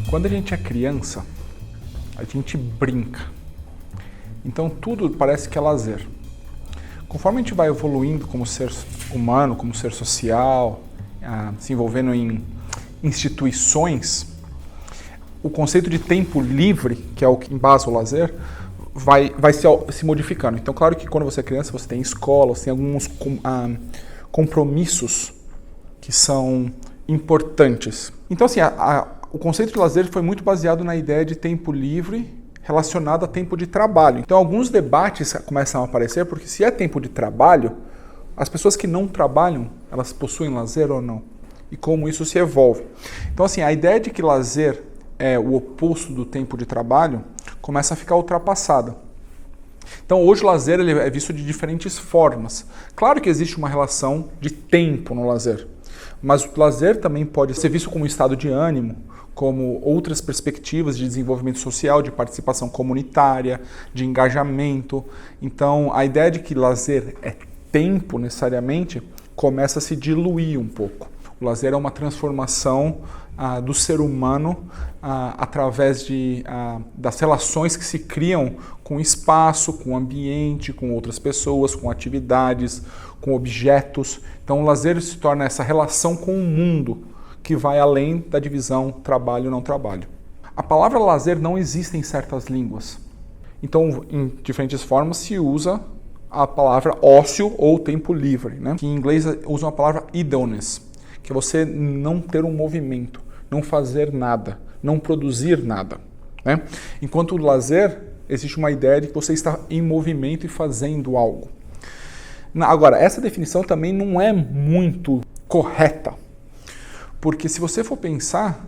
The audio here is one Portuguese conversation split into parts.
Quando a gente é criança, a gente brinca. Então tudo parece que é lazer. Conforme a gente vai evoluindo como ser humano, como ser social, se envolvendo em instituições, o conceito de tempo livre, que é o que embasa o lazer, vai se modificando. Então, claro que quando você é criança, você tem escola, você tem alguns compromissos que são importantes. Então, assim, o conceito de lazer foi muito baseado na ideia de tempo livre relacionado a tempo de trabalho. Então, alguns debates começam a aparecer, porque se é tempo de trabalho, as pessoas que não trabalham, elas possuem lazer ou não? E como isso se evolve. Então, assim, a ideia de que lazer é o oposto do tempo de trabalho começa a ficar ultrapassada. Então, hoje o lazer ele é visto de diferentes formas. Claro que existe uma relação de tempo no lazer, mas o lazer também pode ser visto como um estado de ânimo, como outras perspectivas de desenvolvimento social, de participação comunitária, de engajamento. Então, a ideia de que lazer é tempo, necessariamente, começa a se diluir um pouco. O lazer é uma transformação do ser humano através das relações que se criam com o espaço, com o ambiente, com outras pessoas, com atividades, com objetos. Então o lazer se torna essa relação com o mundo que vai além da divisão trabalho-não trabalho. A palavra lazer não existe em certas línguas. Então, em diferentes formas, se usa a palavra ócio ou tempo livre, né? Que em inglês usa a palavra idleness, que é você não ter um movimento, não fazer nada, não produzir nada, né? Enquanto o lazer, existe uma ideia de que você está em movimento e fazendo algo. Agora, essa definição também não é muito correta, porque se você for pensar,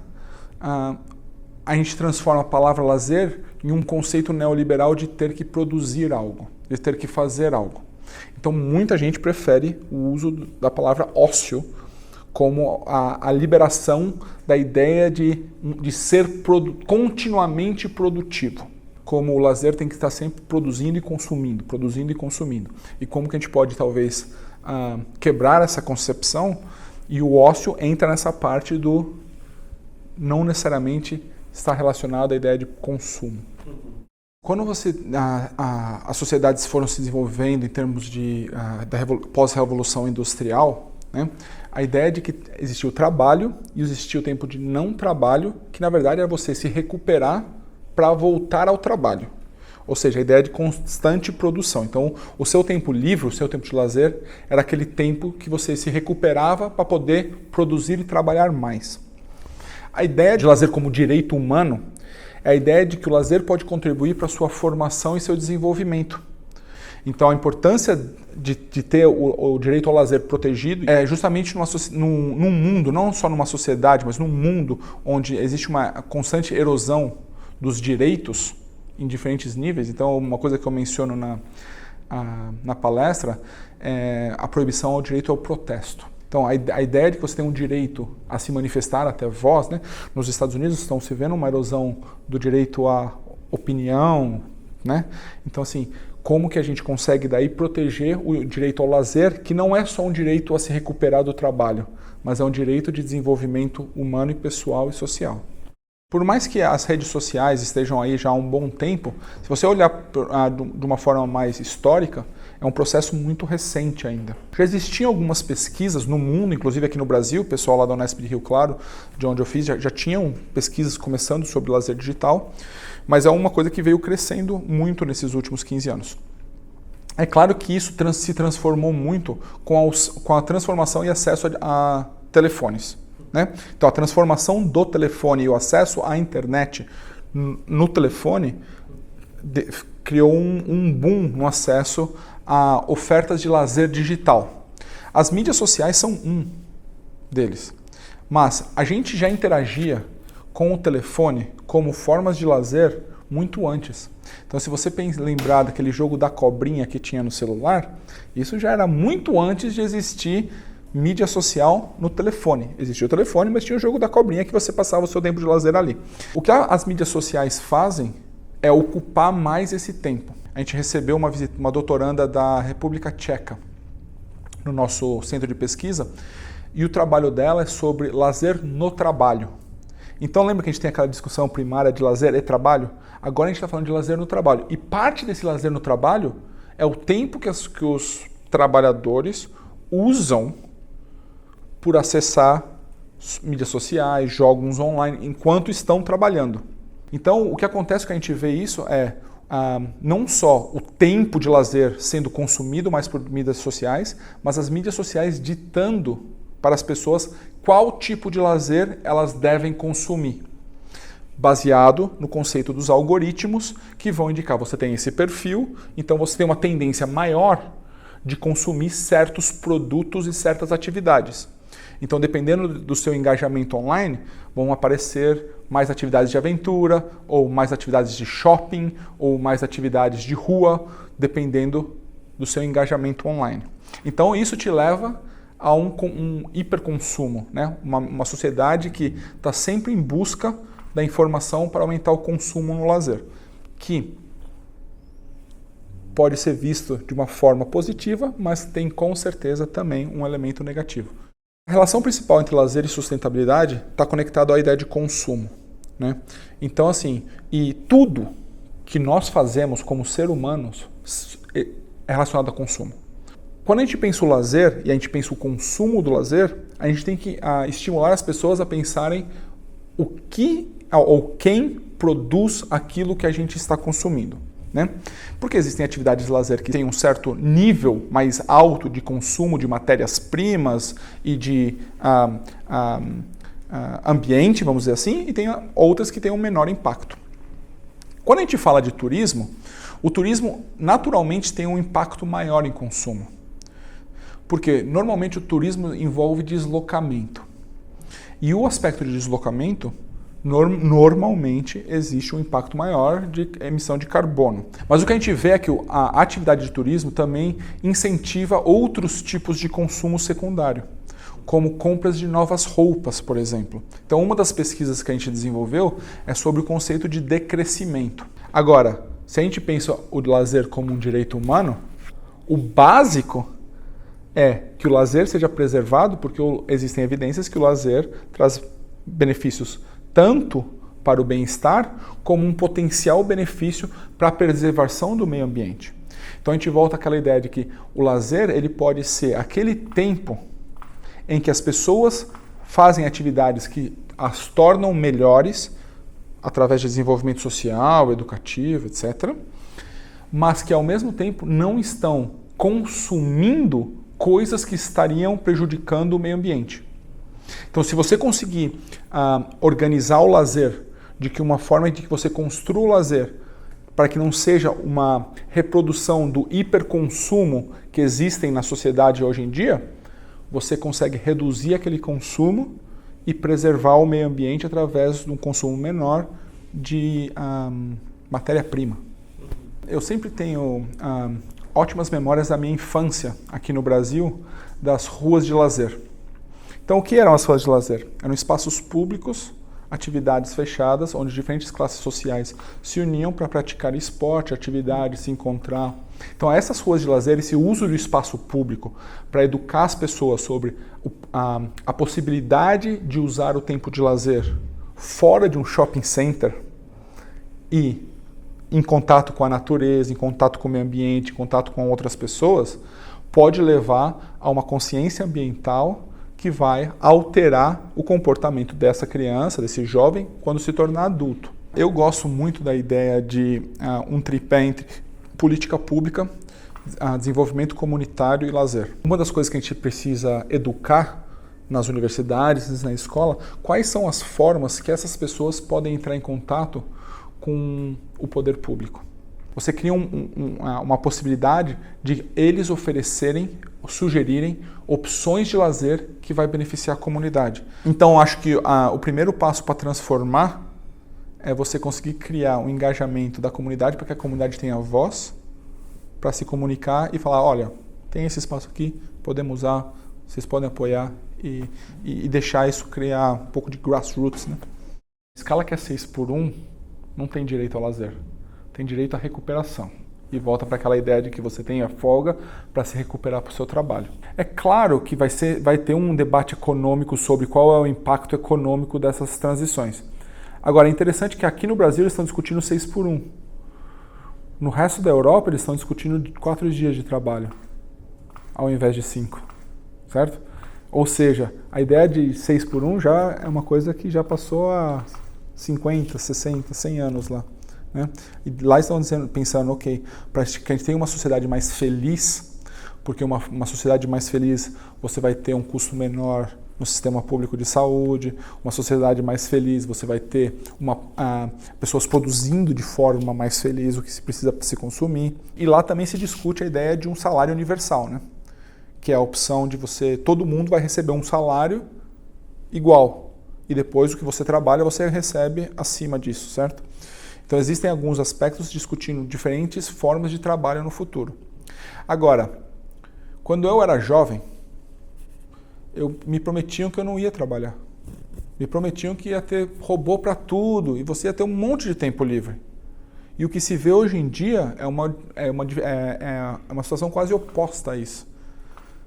a gente transforma a palavra lazer em um conceito neoliberal de ter que produzir algo, de ter que fazer algo. Então, muita gente prefere o uso da palavra ócio como a liberação da ideia de ser continuamente produtivo. Como o lazer tem que estar sempre produzindo e consumindo, produzindo e consumindo. E como que a gente pode, talvez, quebrar essa concepção, e o ócio entra nessa parte do não necessariamente estar relacionado à ideia de consumo. Quando as sociedades foram se desenvolvendo em termos da pós-revolução industrial, né, a ideia de que existia o trabalho e existia o tempo de não trabalho, que na verdade era você se recuperar para voltar ao trabalho. Ou seja, a ideia de constante produção. Então, o seu tempo livre, o seu tempo de lazer, era aquele tempo que você se recuperava para poder produzir e trabalhar mais. A ideia de lazer como direito humano é a ideia de que o lazer pode contribuir para a sua formação e seu desenvolvimento. Então, a importância de ter o direito ao lazer protegido é justamente num mundo, não só numa sociedade, mas num mundo onde existe uma constante erosão dos direitos em diferentes níveis. Então, uma coisa que eu menciono na palestra é a proibição ao direito ao protesto. Então, a ideia de que você tem um direito a se manifestar, até voz, né? Nos Estados Unidos estão se vendo uma erosão do direito à opinião, né? Então, assim, como que a gente consegue daí proteger o direito ao lazer, que não é só um direito a se recuperar do trabalho, mas é um direito de desenvolvimento humano e pessoal e social. Por mais que as redes sociais estejam aí já há um bom tempo, se você olhar de uma forma mais histórica, é um processo muito recente ainda. Já existiam algumas pesquisas no mundo, inclusive aqui no Brasil, o pessoal lá da Unesp de Rio Claro, de onde eu fiz, já tinham pesquisas começando sobre lazer digital, mas é uma coisa que veio crescendo muito nesses últimos 15 anos. É claro que isso se transformou muito com a transformação e acesso a telefones. Né? Então, a transformação do telefone e o acesso à internet no telefone criou um boom no acesso a ofertas de lazer digital. As mídias sociais são um deles, mas a gente já interagia com o telefone como formas de lazer muito antes. Então, se você lembrar daquele jogo da cobrinha que tinha no celular, isso já era muito antes de existir mídia social no telefone. Existia o telefone, mas tinha o jogo da cobrinha que você passava o seu tempo de lazer ali. O que as mídias sociais fazem é ocupar mais esse tempo. A gente recebeu uma doutoranda da República Tcheca no nosso centro de pesquisa, e o trabalho dela é sobre lazer no trabalho. Então lembra que a gente tem aquela discussão primária de lazer e trabalho? Agora a gente está falando de lazer no trabalho. E parte desse lazer no trabalho é o tempo que os trabalhadores usam por acessar mídias sociais, jogos online, enquanto estão trabalhando. Então, o que acontece que a gente vê isso é não só o tempo de lazer sendo consumido mais por mídias sociais, mas as mídias sociais ditando para as pessoas qual tipo de lazer elas devem consumir, baseado no conceito dos algoritmos que vão indicar você tem esse perfil, então você tem uma tendência maior de consumir certos produtos e certas atividades. Então, dependendo do seu engajamento online, vão aparecer mais atividades de aventura, ou mais atividades de shopping, ou mais atividades de rua, dependendo do seu engajamento online. Então, isso te leva a um hiperconsumo, né? Uma sociedade que está sempre em busca da informação para aumentar o consumo no lazer, que pode ser visto de uma forma positiva, mas tem com certeza também um elemento negativo. A relação principal entre lazer e sustentabilidade está conectada à ideia de consumo, né? Então, assim, e tudo que nós fazemos como seres humanos é relacionado a consumo. Quando a gente pensa o lazer e a gente pensa o consumo do lazer, a gente tem que estimular as pessoas a pensarem o que ou quem produz aquilo que a gente está consumindo, né? Porque existem atividades de lazer que têm um certo nível mais alto de consumo de matérias-primas e de ambiente, vamos dizer assim, e tem outras que têm um menor impacto. Quando a gente fala de turismo, o turismo naturalmente tem um impacto maior em consumo. Porque normalmente o turismo envolve deslocamento. E o aspecto de deslocamento normalmente existe um impacto maior de emissão de carbono. Mas o que a gente vê é que a atividade de turismo também incentiva outros tipos de consumo secundário, como compras de novas roupas, por exemplo. Então, uma das pesquisas que a gente desenvolveu é sobre o conceito de decrescimento. Agora, se a gente pensa o lazer como um direito humano, o básico é que o lazer seja preservado, porque existem evidências que o lazer traz benefícios tanto para o bem-estar, como um potencial benefício para a preservação do meio ambiente. Então a gente volta àquela ideia de que o lazer ele pode ser aquele tempo em que as pessoas fazem atividades que as tornam melhores através de desenvolvimento social, educativo, etc., mas que ao mesmo tempo não estão consumindo coisas que estariam prejudicando o meio ambiente. Então, se você conseguir organizar o lazer de que uma forma de que você construa o lazer para que não seja uma reprodução do hiperconsumo que existem na sociedade hoje em dia, você consegue reduzir aquele consumo e preservar o meio ambiente através de um consumo menor de matéria-prima. Eu sempre tenho ótimas memórias da minha infância aqui no Brasil das ruas de lazer. Então, o que eram as ruas de lazer? Eram espaços públicos, atividades fechadas, onde diferentes classes sociais se uniam para praticar esporte, atividades, se encontrar. Então, essas ruas de lazer, esse uso do espaço público para educar as pessoas sobre a possibilidade de usar o tempo de lazer fora de um shopping center e em contato com a natureza, em contato com o meio ambiente, em contato com outras pessoas, pode levar a uma consciência ambiental que vai alterar o comportamento dessa criança, desse jovem, quando se tornar adulto. Eu gosto muito da ideia de um tripé entre política pública, desenvolvimento comunitário e lazer. Uma das coisas que a gente precisa educar nas universidades, na escola, quais são as formas que essas pessoas podem entrar em contato com o poder público. Você cria uma possibilidade de eles oferecerem, sugerirem opções de lazer que vai beneficiar a comunidade. Então, acho que o primeiro passo para transformar é você conseguir criar um engajamento da comunidade para que a comunidade tenha voz para se comunicar e falar, olha, tem esse espaço aqui, podemos usar, vocês podem apoiar e deixar isso criar um pouco de grassroots, né? A escala que é 6:1 não tem direito ao lazer, tem direito à recuperação. e volta para aquela ideia de que você tenha folga para se recuperar para o seu trabalho. É claro que vai ter um debate econômico sobre qual é o impacto econômico dessas transições. Agora, é interessante que aqui no Brasil eles estão discutindo 6x1. No resto da Europa eles estão discutindo 4 dias de trabalho, ao invés de 5, certo? Ou seja, a ideia de 6x1 já é uma coisa que já passou há 50, 60, 100 anos lá. Né? E lá estão pensando, ok, para que a gente tenha uma sociedade mais feliz, porque uma sociedade mais feliz você vai ter um custo menor no sistema público de saúde, uma sociedade mais feliz você vai ter pessoas produzindo de forma mais feliz o que se precisa se consumir. E lá também se discute a ideia de um salário universal, né? Que é a opção de todo mundo vai receber um salário igual, e depois o que você trabalha você recebe acima disso, certo? Então existem alguns aspectos discutindo diferentes formas de trabalho no futuro. Agora, quando eu era jovem, me prometiam que eu não ia trabalhar. Me prometiam que ia ter robô para tudo e você ia ter um monte de tempo livre. E o que se vê hoje em dia é uma situação quase oposta a isso.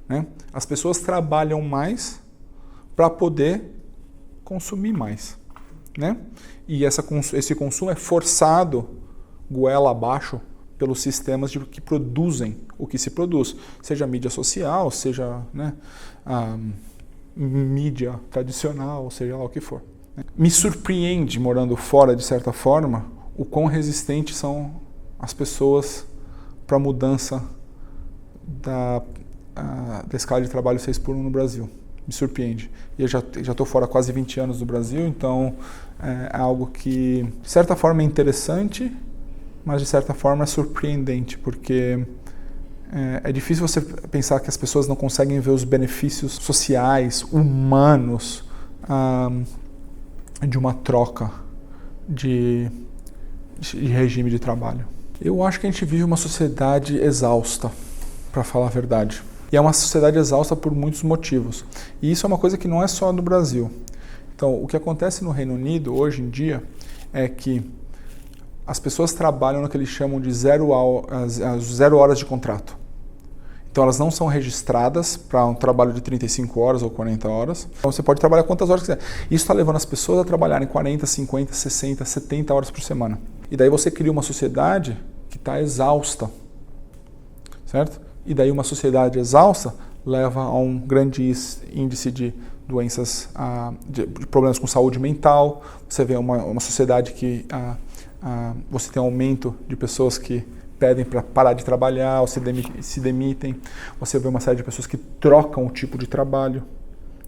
Né? As pessoas trabalham mais para poder consumir mais. Né? E esse consumo é forçado goela abaixo pelos sistemas que produzem o que se produz, seja mídia social, seja mídia tradicional, seja lá o que for. Né? Me surpreende, morando fora, de certa forma, o quão resistentes são as pessoas para a mudança da escala de trabalho 6x1 no Brasil. Me surpreende. E eu já estou fora há quase 20 anos do Brasil, então é algo que, de certa forma, é interessante, mas de certa forma é surpreendente, porque é difícil você pensar que as pessoas não conseguem ver os benefícios sociais, humanos, de uma troca de regime de trabalho. Eu acho que a gente vive uma sociedade exausta, para falar a verdade. E é uma sociedade exausta por muitos motivos. E isso é uma coisa que não é só no Brasil. Então, o que acontece no Reino Unido hoje em dia é que as pessoas trabalham no que eles chamam de 0 horas de contrato. Então, elas não são registradas para um trabalho de 35 horas ou 40 horas. Então, você pode trabalhar quantas horas quiser. Isso está levando as pessoas a trabalharem 40, 50, 60, 70 horas por semana. E daí você cria uma sociedade que está exausta, certo? E daí uma sociedade exausta leva a um grande índice de doenças, de problemas com saúde mental. Você vê uma sociedade que você tem um aumento de pessoas que pedem para parar de trabalhar ou se demitem. Você vê uma série de pessoas que trocam o tipo de trabalho,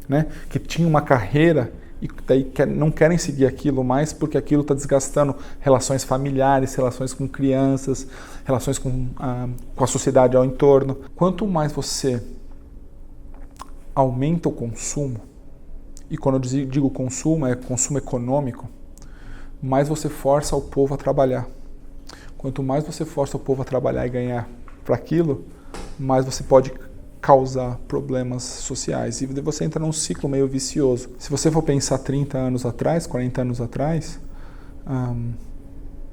né? Que tinham uma carreira e daí não querem seguir aquilo mais porque aquilo está desgastando relações familiares, relações com crianças, relações com a sociedade ao entorno. Quanto mais você aumenta o consumo, e quando eu digo consumo, é consumo econômico, mais você força o povo a trabalhar. Quanto mais você força o povo a trabalhar e ganhar para aquilo, mais você pode causar problemas sociais. E você entra num ciclo meio vicioso. Se você for pensar 30 anos atrás, 40 anos atrás,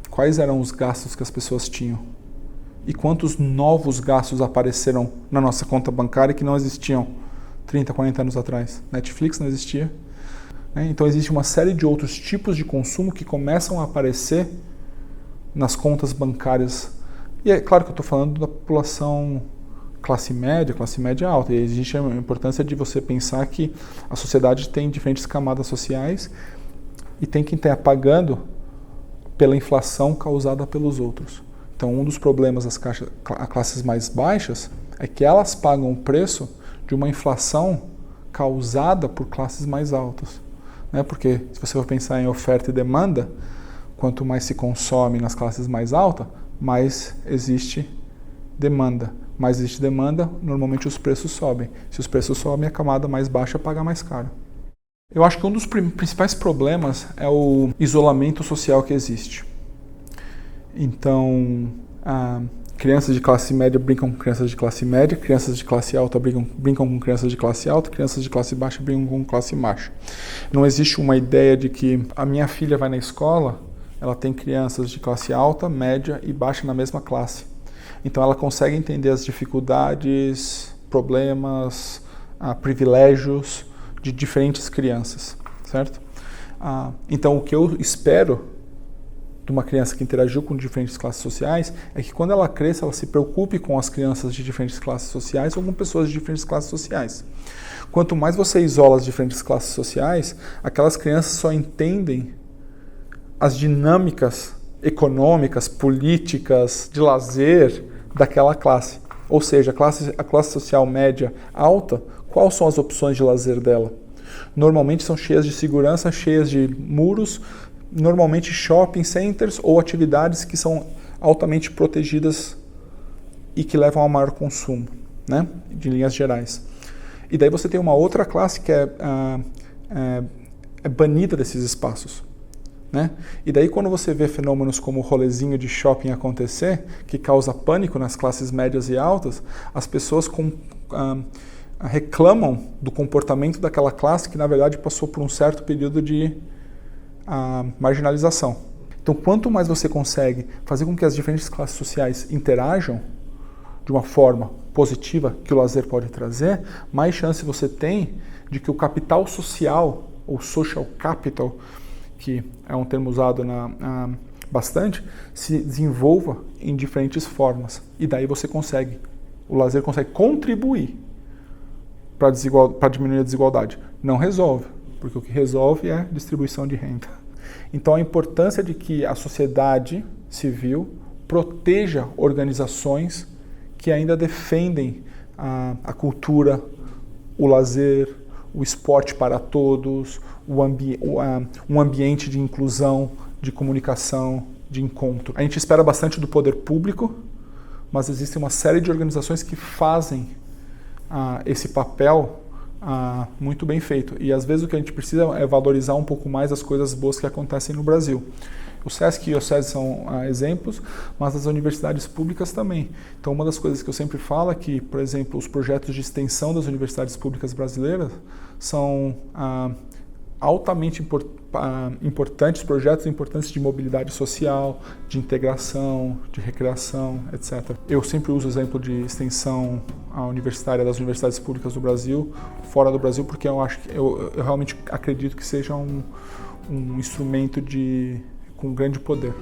quais eram os gastos que as pessoas tinham? E quantos novos gastos apareceram na nossa conta bancária que não existiam 30, 40 anos atrás? Netflix não existia. Né? Então existe uma série de outros tipos de consumo que começam a aparecer nas contas bancárias. E é claro que eu estou falando da população classe média alta. E existe a importância de você pensar que a sociedade tem diferentes camadas sociais e tem quem está pagando pela inflação causada pelos outros. Então, um dos problemas das classes mais baixas é que elas pagam o preço de uma inflação causada por classes mais altas. Né? Porque se você for pensar em oferta e demanda, quanto mais se consome nas classes mais altas, mais existe demanda. Mais existe demanda, normalmente os preços sobem. Se os preços sobem, a camada mais baixa paga mais caro. Eu acho que um dos principais problemas é o isolamento social que existe. Então, crianças de classe média brincam com crianças de classe média, crianças de classe alta brincam com crianças de classe alta, crianças de classe baixa brincam com classe baixa. Não existe uma ideia de que a minha filha vai na escola, ela tem crianças de classe alta, média e baixa na mesma classe. Então ela consegue entender as dificuldades, problemas, privilégios de diferentes crianças, certo? Então o que eu espero de uma criança que interagiu com diferentes classes sociais é que quando ela cresça, ela se preocupe com as crianças de diferentes classes sociais ou com pessoas de diferentes classes sociais. Quanto mais você isola as diferentes classes sociais, aquelas crianças só entendem as dinâmicas econômicas, políticas, de lazer daquela classe. Ou seja, a classe social média alta, quais são as opções de lazer dela? Normalmente são cheias de segurança, cheias de muros, normalmente shopping centers ou atividades que são altamente protegidas e que levam a maior consumo, né? De linhas gerais. E daí você tem uma outra classe que é banida desses espaços, né? E daí quando você vê fenômenos como o rolezinho de shopping acontecer, que causa pânico nas classes médias e altas, as pessoas reclamam do comportamento daquela classe que na verdade passou por um certo período de marginalização. Então, quanto mais você consegue fazer com que as diferentes classes sociais interajam de uma forma positiva que o lazer pode trazer, mais chance você tem de que o capital social, ou social capital, que é um termo usado bastante, se desenvolva em diferentes formas. E daí o lazer consegue contribuir para diminuir a desigualdade. Não resolve, porque o que resolve é distribuição de renda. Então a importância de que a sociedade civil proteja organizações que ainda defendem a cultura, o lazer, o esporte para todos, um ambiente de inclusão, de comunicação, de encontro. A gente espera bastante do poder público, mas existe uma série de organizações que fazem esse papel muito bem feito. E às vezes o que a gente precisa é valorizar um pouco mais as coisas boas que acontecem no Brasil. O SESC e o SESI são exemplos, mas as universidades públicas também. Então uma das coisas que eu sempre falo é que, por exemplo, os projetos de extensão das universidades públicas brasileiras são altamente importantes, projetos importantes de mobilidade social, de integração, de recreação, etc. Eu sempre uso o exemplo de extensão universitária das universidades públicas do Brasil, fora do Brasil, porque eu realmente acredito que seja um instrumento com grande poder.